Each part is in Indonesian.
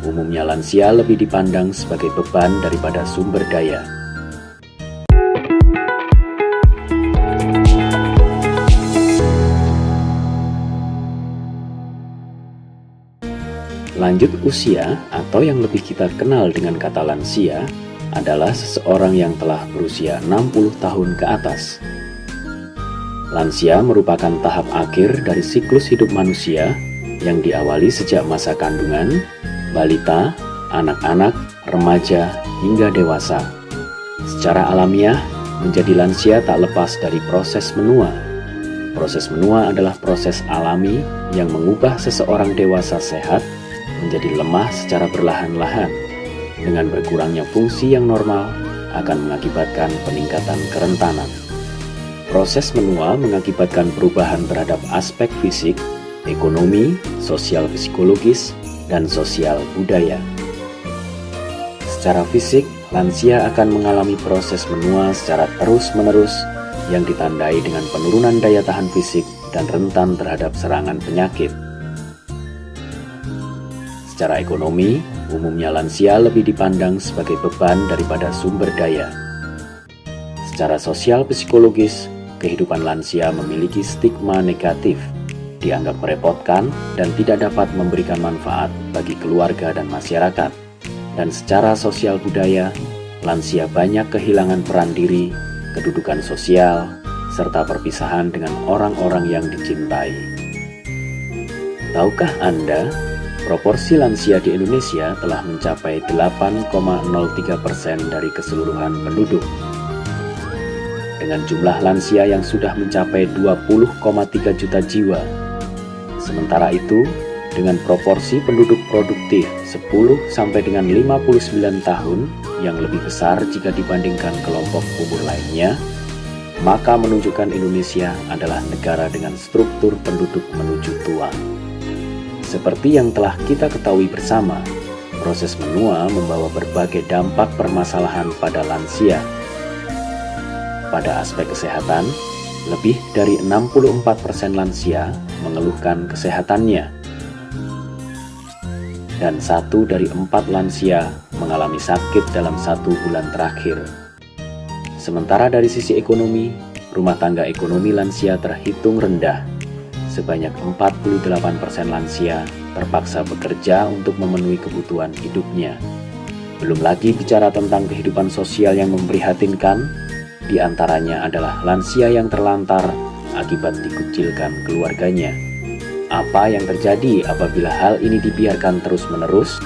umumnya lansia lebih dipandang sebagai beban daripada sumber daya. Lanjut usia atau yang lebih kita kenal dengan kata lansia adalah seseorang yang telah berusia 60 tahun ke atas. Lansia merupakan tahap akhir dari siklus hidup manusia yang diawali sejak masa kandungan, balita, anak-anak, remaja, hingga dewasa. Secara alamiah, menjadi lansia tak lepas dari proses menua. Proses menua adalah proses alami yang mengubah seseorang dewasa sehat menjadi lemah secara perlahan-lahan. Dengan berkurangnya fungsi yang normal akan mengakibatkan peningkatan kerentanan. Proses menua mengakibatkan perubahan terhadap aspek fisik, ekonomi, sosial psikologis, dan sosial budaya. Secara fisik, lansia akan mengalami proses menua secara terus-menerus yang ditandai dengan penurunan daya tahan fisik dan rentan terhadap serangan penyakit. Secara ekonomi, umumnya lansia lebih dipandang sebagai beban daripada sumber daya. Secara sosial psikologis, kehidupan lansia memiliki stigma negatif, dianggap merepotkan dan tidak dapat memberikan manfaat bagi keluarga dan masyarakat. Dan secara sosial budaya, lansia banyak kehilangan peran diri, kedudukan sosial, serta perpisahan dengan orang-orang yang dicintai. Tahukah Anda, proporsi lansia di Indonesia telah mencapai 8,03% dari keseluruhan penduduk. Dengan jumlah lansia yang sudah mencapai 20,3 juta jiwa. Sementara itu, dengan proporsi penduduk produktif 10 sampai dengan 59 tahun yang lebih besar jika dibandingkan kelompok umur lainnya, maka menunjukkan Indonesia adalah negara dengan struktur penduduk menuju tua. Seperti yang telah kita ketahui bersama, proses menua membawa berbagai dampak permasalahan pada lansia. Pada aspek kesehatan, lebih dari 64% lansia mengeluhkan kesehatannya. Dan 1 dari 4 lansia mengalami sakit dalam 1 bulan terakhir. Sementara dari sisi ekonomi, rumah tangga ekonomi lansia terhitung rendah. Sebanyak 48% lansia terpaksa bekerja untuk memenuhi kebutuhan hidupnya. Belum lagi bicara tentang kehidupan sosial yang memprihatinkan, di antaranya adalah lansia yang terlantar akibat dikucilkan keluarganya. Apa yang terjadi apabila hal ini dibiarkan terus-menerus?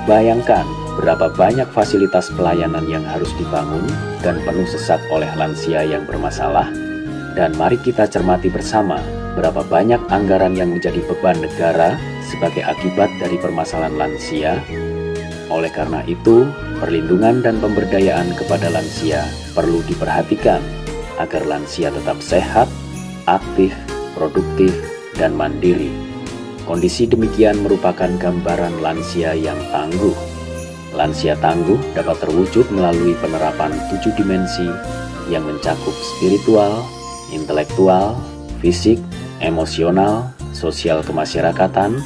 Bayangkan berapa banyak fasilitas pelayanan yang harus dibangun dan penuh sesak oleh lansia yang bermasalah. Dan mari kita cermati bersama berapa banyak anggaran yang menjadi beban negara sebagai akibat dari permasalahan lansia. Oleh karena itu, perlindungan dan pemberdayaan kepada lansia perlu diperhatikan agar lansia tetap sehat, aktif, produktif, dan mandiri. Kondisi demikian merupakan gambaran lansia yang tangguh. Lansia tangguh dapat terwujud melalui penerapan 7 dimensi yang mencakup spiritual, intelektual, fisik, emosional, sosial kemasyarakatan,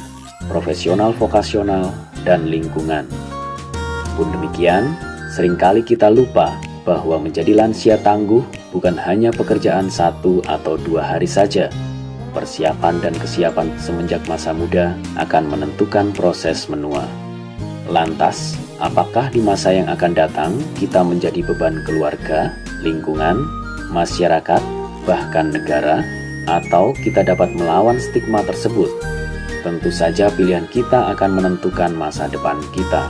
profesional vokasional, dan lingkungan. Pun demikian, seringkali kita lupa bahwa menjadi lansia tangguh bukan hanya pekerjaan 1 atau 2 hari saja. Persiapan dan kesiapan semenjak masa muda akan menentukan proses menua. Lantas, apakah di masa yang akan datang kita menjadi beban keluarga, lingkungan, masyarakat, bahkan negara, atau kita dapat melawan stigma tersebut? Tentu saja pilihan kita akan menentukan masa depan kita.